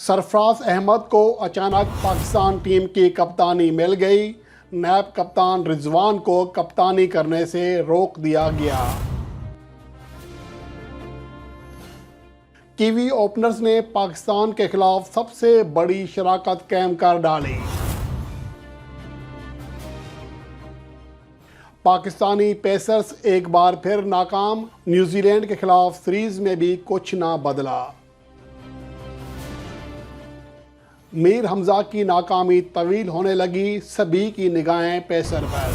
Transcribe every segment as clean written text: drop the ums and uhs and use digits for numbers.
सरफराज अहमद को अचानक पाकिस्तान टीम की कप्तानी मिल गई। नायब कप्तान रिजवान को कप्तानी करने से रोक दिया गया। कीवी ओपनर्स ने पाकिस्तान के खिलाफ सबसे बड़ी शराकत कायम कर डाली। पाकिस्तानी पेसर्स एक बार फिर नाकाम। न्यूजीलैंड के खिलाफ सीरीज में भी कुछ ना बदला। मीर हमजा की नाकामी तवील होने लगी, सभी की निगाहें पेसर पर।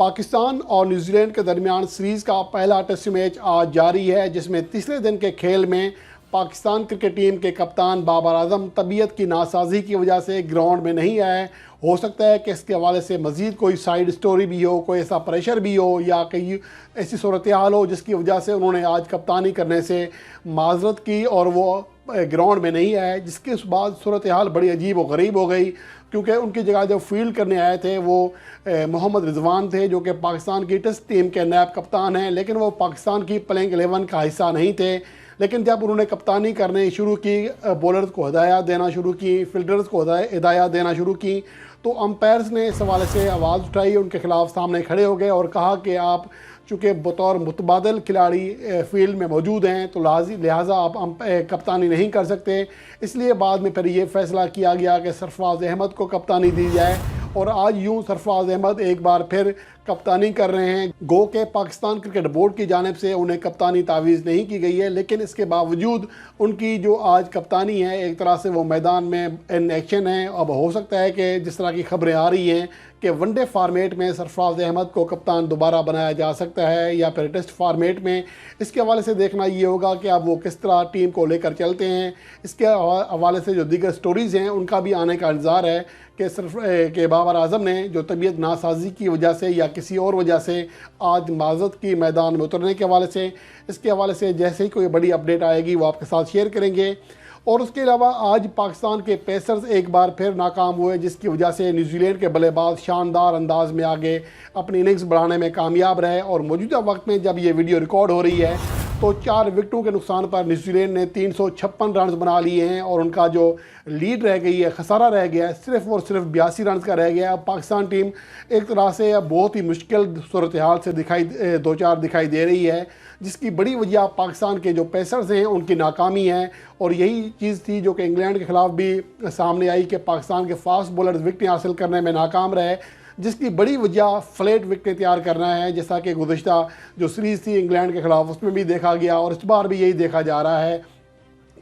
पाकिस्तान और न्यूजीलैंड के दरमियान सीरीज का पहला टेस्ट मैच आज जारी है, जिसमें तीसरे दिन के खेल में पाकिस्तान क्रिकेट टीम के कप्तान बाबर आजम तबीयत की नासाजी की वजह से ग्राउंड में नहीं आए। हो सकता है कि इसके हवाले से मज़ीद कोई साइड स्टोरी भी हो, कोई ऐसा प्रेशर भी हो या कहीं ऐसी सूरत हाल हो जिसकी वजह से उन्होंने आज कप्तानी करने से माजरत की और वो ग्राउंड में नहीं आए, जिसके बाद सूरत हाल बड़ी अजीब व गरीब हो गई, क्योंकि उनकी जगह जो फील्ड करने आए थे वो मोहम्मद रिजवान थे, जो कि पाकिस्तान की टेस्ट टीम के नायब कप्तान हैं, लेकिन वो पाकिस्तान की प्लेइंग 11 का हिस्सा नहीं थे। लेकिन जब उन्होंने कप्तानी करने शुरू की, बॉलर्स को हिदायत देना शुरू की, फील्डर्स को हिदायत देना शुरू की, तो अंपायर्स ने इस हवाले से आवाज़ उठाई, उनके खिलाफ सामने खड़े हो गए और कहा कि आप चूँकि बतौर मुतबादल खिलाड़ी फील्ड में मौजूद हैं तो लिहाजा आप कप्तानी नहीं कर सकते। इसलिए बाद में फिर ये फ़ैसला किया गया कि सरफराज अहमद को कप्तानी दी जाए और आज यूं सरफराज अहमद एक बार फिर कप्तानी कर रहे हैं। गो के पाकिस्तान क्रिकेट बोर्ड की जानिब से उन्हें कप्तानी तावीज़ नहीं की गई है, लेकिन इसके बावजूद उनकी जो आज कप्तानी है एक तरह से वो मैदान में इन एक्शन है। अब हो सकता है कि जिस तरह की खबरें आ रही हैं कि वनडे फार्मेट में सरफराज अहमद को कप्तान दोबारा बनाया जा सकता है या फिर टेस्ट फार्मेट में, इसके हवाले से देखना ये होगा कि अब वो किस तरह टीम को लेकर चलते हैं। इसके हवाले से जो दीगर स्टोरीज़ हैं उनका भी आने का इंतज़ार है कि बाबर आजम ने जो तबीयत नासाजी की वजह से या किसी और वजह से आज माजरत की मैदान में उतरने के हवाले से, इसके हवाले से जैसे ही कोई बड़ी अपडेट आएगी वो आपके साथ शेयर करेंगे। और उसके अलावा आज पाकिस्तान के पेसर्स एक बार फिर नाकाम हुए, जिसकी वजह से न्यूजीलैंड के बल्लेबाज शानदार अंदाज में आगे अपनी इनिंग्स बढ़ाने में कामयाब रहे। और मौजूदा वक्त में जब ये वीडियो रिकॉर्ड हो रही है तो 4 विकेटों के नुकसान पर न्यूजीलैंड ने 356 रन बना लिए हैं और उनका जो लीड रह गई है, खसारा रह गया है, सिर्फ और सिर्फ 82 रन का रह गया है। पाकिस्तान टीम एक तरह से बहुत ही मुश्किल सूरत हाल से दिखाई दे रही है, जिसकी बड़ी वजह पाकिस्तान के जो पेसर्स हैं उनकी नाकामी है। और यही चीज़ थी जो कि इंग्लैंड के ख़िलाफ़ भी सामने आई कि पाकिस्तान के फास्ट बॉलर्स विकेटें हासिल करने में नाकाम रहे, जिसकी बड़ी वजह फ्लैट विकेटें तैयार करना है, जैसा कि गुज़श्ता जो सीरीज़ थी इंग्लैंड के ख़िलाफ़ उसमें भी देखा गया। और इस बार भी यही देखा जा रहा है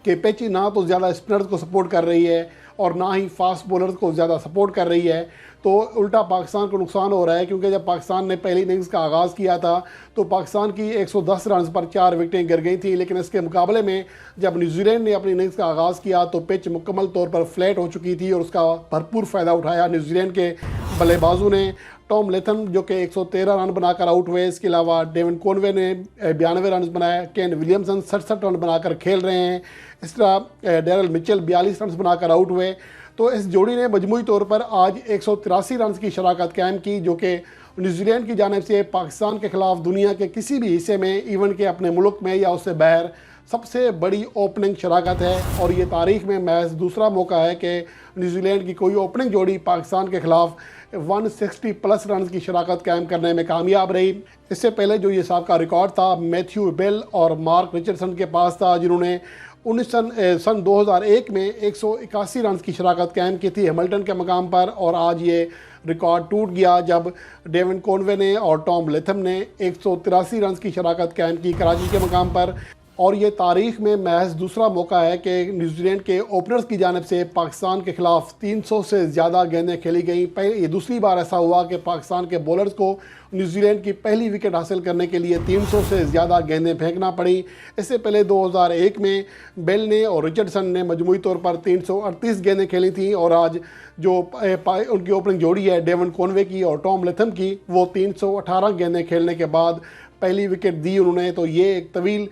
कि पिच ना तो ज़्यादा स्पिनर्स को सपोर्ट कर रही है और ना ही फास्ट बॉलर्स को ज़्यादा सपोर्ट कर रही है, तो उल्टा पाकिस्तान को नुकसान हो रहा है। क्योंकि जब पाकिस्तान ने पहली इनिंग्स का आगाज़ किया था तो पाकिस्तान की 110 रन पर 4 विकेटें गिर गई थी, लेकिन इसके मुकाबले में जब न्यूजीलैंड ने अपनी इनिंग्स का आगाज़ किया तो पिच मुकम्मल तौर पर फ्लैट हो चुकी थी और उसका भरपूर फ़ायदा उठाया न्यूजीलैंड के बल्लेबाजों ने। टॉम लेथम जो कि 113 रन बनाकर आउट हुए, इसके अलावा डेविन कॉनवे ने 92 रन बनाए, केन विलियमसन 67 रन बनाकर खेल रहे हैं, इस तरह डैरल मिचेल 42 रन बनाकर आउट हुए। तो इस जोड़ी ने मजमूई तौर पर आज 183 रन की शराकत कायम की, जो कि न्यूजीलैंड की जानिब से पाकिस्तान के ख़िलाफ़ दुनिया के किसी भी हिस्से में, इवन के अपने मुल्क में या उससे बाहर, सबसे बड़ी ओपनिंग शराकत है। और ये तारीख़ में महज दूसरा मौका है कि न्यूजीलैंड की कोई ओपनिंग जोड़ी पाकिस्तान के ख़िलाफ़ 160+ रन की शराकत कायम करने में कामयाब रही। इससे पहले जो ये सबका रिकॉर्ड था मैथ्यू बेल और मार्क रिचर्डसन के पास था, जिन्होंने सन 2001 में 181 रन की शराकत कायम की थी हैमिल्टन के मकाम पर। और आज ये रिकॉर्ड टूट गया जब डेविन कॉनवे ने और टॉम लेथम ने 183 रन की शराकत कायम की कराची के मकाम पर। और ये तारीख़ में महज दूसरा मौका है कि न्यूजीलैंड के ओपनर्स की जानिब से पाकिस्तान के ख़िलाफ़ 300 से ज़्यादा गेंदें खेली गई। ये दूसरी बार ऐसा हुआ कि पाकिस्तान के बॉलर्स को न्यूजीलैंड की पहली विकेट हासिल करने के लिए 300 से ज़्यादा गेंदें फेंकना पड़ी। इससे पहले 2001 में बेल ने और रिचर्डसन ने मजमूई तौर पर 338 गेंदें खेली थी और आज जो उनकी ओपनिंग जोड़ी है डेविन कॉनवे की और टॉम लेथम की, वो 318 गेंदें खेलने के बाद पहली विकेट दी उन्होंने, तो ये एक तवील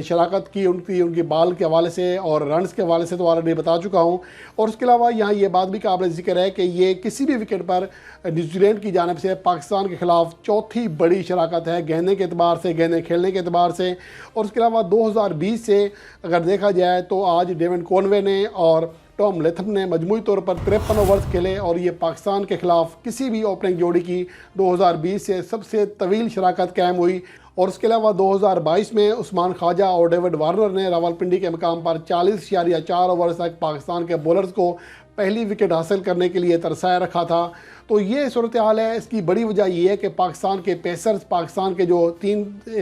शराकत की उनकी बॉल के हवाले से और रन्स के हवाले से तो ऑलरेडी बता चुका हूँ। और उसके अलावा यहाँ ये बात भी काबिल ज़िक्र है कि ये किसी भी विकेट पर न्यूजीलैंड की जानिब से पाकिस्तान के ख़िलाफ़ चौथी बड़ी शराकत है, गेंदे के अतबार से, गेंदें खेलने के अतबार से। और उसके अलावा 2020 से अगर देखा जाए तो आज डेविड कॉनवे ने और टॉम लेथम ने मजमूई तौर पर 53 ओवर्स खेले और ये पाकिस्तान के ख़िलाफ़ किसी भी ओपनिंग जोड़ी की 2020 से सबसे तवील शराकत कायम हुई। और उसके अलावा 2022 में उस्मान ख्वाजा और डेविड वार्नर ने रावलपिंडी के मकाम पर 40.4 ओवर्स तक पाकिस्तान के बॉलर्स को पहली विकेट हासिल करने के लिए तरसाए रखा था। तो ये सूरत हाल है। इसकी बड़ी वजह ये है कि पाकिस्तान के पेसर्स, पाकिस्तान के जो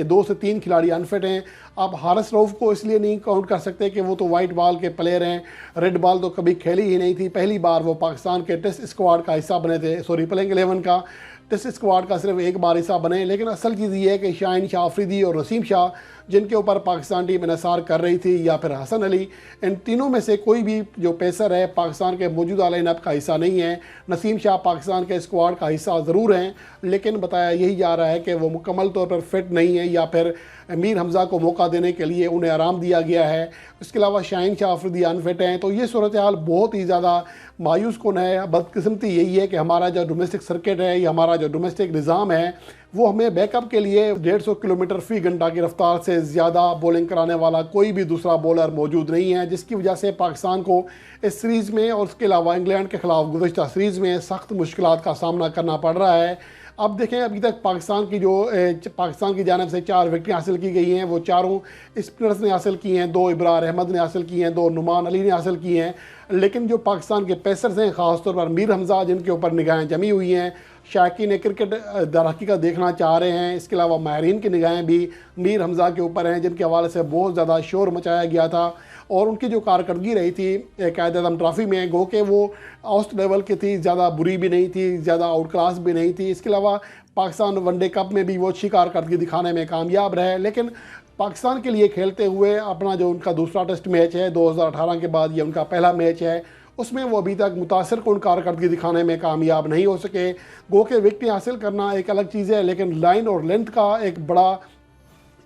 2 से 3 खिलाड़ी अनफिट हैं। आप हारिस रऊफ़ को इसलिए नहीं काउंट कर सकते कि वो तो वाइट बॉल के प्लेयर हैं, रेड बॉल तो कभी खेली ही नहीं थी। पहली बार वो पाकिस्तान के टेस्ट स्क्वाड का हिस्सा बने थे, प्लेइंग 11 का टेस्ट स्क्वाड का सिर्फ एक बार हिस्सा बने। लेकिन असल चीज़ ये है कि शाहीन शाह अफरीदी और नसीम शाह जिनके ऊपर पाकिस्तान टीम इन्हिसार कर रही थी, या फिर हसन अली, इन तीनों में से कोई भी जो पेसर है पाकिस्तान के मौजूदा लाइनअप का हिस्सा नहीं है। नसीम शाह पाकिस्तान के स्क्वाड का हिस्सा ज़रूर हैं, लेकिन बताया यही जा रहा है कि वो मुकम्मल तौर पर फिट नहीं है, या फिर मीर हमज़ा को मौका देने के लिए उन्हें आराम दिया गया है। इसके अलावा शाहीन शाह अफरीदी अनफिट हैं। तो ये सूरत हाल बहुत ही ज़्यादा मायूस कुन है। बदकिस्मती यही है कि हमारा जो डोमेस्टिक सर्किट है या हमारा जो डोमेस्टिक निज़ाम है वो हमें बैकअप के लिए 150 किलोमीटर फ़ी घंटा की रफ्तार से ज़्यादा बॉलिंग कराने वाला कोई भी दूसरा बॉलर मौजूद नहीं है, जिसकी वजह से पाकिस्तान को इस सीरीज़ में और उसके अलावा इंग्लैंड के ख़िलाफ़ गुज़श्ता सीरीज़ में सख्त मुश्किलात का सामना करना पड़ रहा है। अब देखें, अभी तक पाकिस्तान की जानिब से 4 विकेटें हासिल की गई हैं। वो चारों स्पिनर्स ने हासिल की हैं, 2 इब्रार अहमद ने हासिल की हैं, 2 नुमान अली ने हासिल की हैं। लेकिन जो पाकिस्तान के पेसर्स हैं, ख़ासतौर पर मीर हमज़ा, जिनके ऊपर निगाहें जमी हुई हैं, शायकीन क्रिकेट दरहकीकत देखना चाह रहे हैं। इसके अलावा माहिरीन की निगाहें भी मीर हमज़ा के ऊपर हैं, जिनके हवाले से बहुत ज़्यादा शोर मचाया गया था। और उनकी जो कारकर्दगी रही थी कायद-ए-आज़म ट्रॉफ़ी में, गो के वो औसत लेवल की थी, ज़्यादा बुरी भी नहीं थी, ज़्यादा आउट क्लास भी नहीं थी। इसके अलावा पाकिस्तान वनडे कप में भी वो अच्छी कारकर्दगी दिखाने में कामयाब रहे। लेकिन पाकिस्तान के लिए खेलते हुए अपना जो उनका दूसरा टेस्ट मैच है 2018 के बाद, ये उनका पहला मैच है, उसमें वो अभी तक मुतासिर कुन कारकर्दगी दिखाने में कामयाब नहीं हो सके। गो के विकेटें हासिल करना एक अलग चीज़ है, लेकिन लाइन और लेंथ का एक बड़ा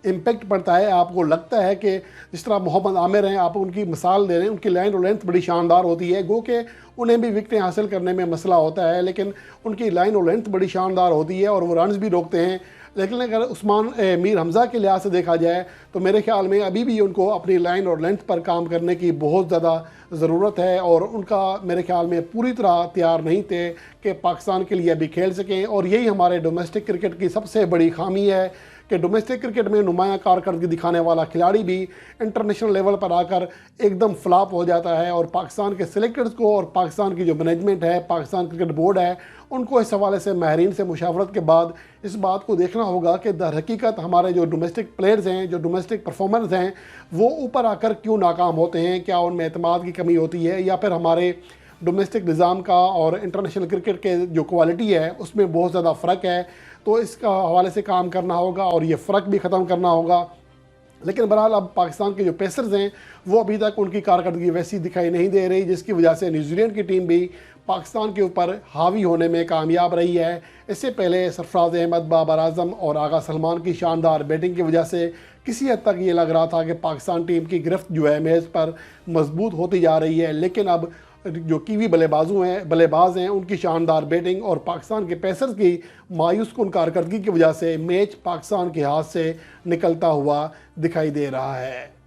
इम्पेक्ट पड़ता है। आपको लगता है कि जिस तरह मोहम्मद आमिर हैं, आप उनकी मिसाल दे रहे हैं, उनकी लाइन और लेंथ बड़ी शानदार होती है। गो के उन्हें भी विकेटें हासिल करने में मसला होता है, लेकिन उनकी लाइन और लेंथ बड़ी शानदार होती है और वो रन्स भी रोकते हैं। लेकिन अगर मीर हमज़ा के लिहाज से देखा जाए तो मेरे ख्याल में अभी भी उनको अपनी लाइन और लेंथ पर काम करने की बहुत ज़्यादा ज़रूरत है, और उनका मेरे ख्याल में पूरी तरह तैयार नहीं थे कि पाकिस्तान के लिए अभी खेल सकें। और यही हमारे डोमेस्टिक क्रिकेट की सबसे बड़ी खामी है कि डोमेस्टिक क्रिकेट में नुमायाँ कारकर्दगी दिखाने वाला खिलाड़ी भी इंटरनेशनल लेवल पर आकर एकदम फ्लॉप हो जाता है। और पाकिस्तान के सिलेक्टर्स को और पाकिस्तान की जो मैनेजमेंट है, पाकिस्तान क्रिकेट बोर्ड है, उनको इस हवाले से माहिरीन से मुशावरत के बाद इस बात को देखना होगा कि दर हकीकत हमारे जो डोमेस्टिक प्लेयर्स हैं, जो डोमेस्टिक परफॉर्मर्स हैं, वो ऊपर आकर क्यों नाकाम होते हैं। क्या उनमें एतमाद की कमी होती है, या फिर हमारे डोमेस्टिक निज़ाम का और इंटरनेशनल क्रिकेट के जो क्वालिटी है उसमें बहुत ज़्यादा फ़र्क है। तो इसका हवाले से काम करना होगा और ये फ़र्क भी ख़त्म करना होगा। लेकिन बहरहाल अब पाकिस्तान के जो पेसर्स हैं वो अभी तक उनकी कारकर्दगी वैसी दिखाई नहीं दे रही, जिसकी वजह से न्यूजीलैंड की टीम भी पाकिस्तान के ऊपर हावी होने में कामयाब रही है। इससे पहले सरफराज अहमद, बाबर आजम और आगा सलमान की शानदार बैटिंग की वजह से किसी हद तक ये लग रहा था कि पाकिस्तान टीम की गिरफ्त जो है मेज़ पर मजबूत होती जा रही है। लेकिन अब जो कीवी बल्लेबाज हैं उनकी शानदार बैटिंग और पाकिस्तान के पेसर्स की मायूस कुन कारकर्दगी की वजह से मैच पाकिस्तान के हाथ से निकलता हुआ दिखाई दे रहा है।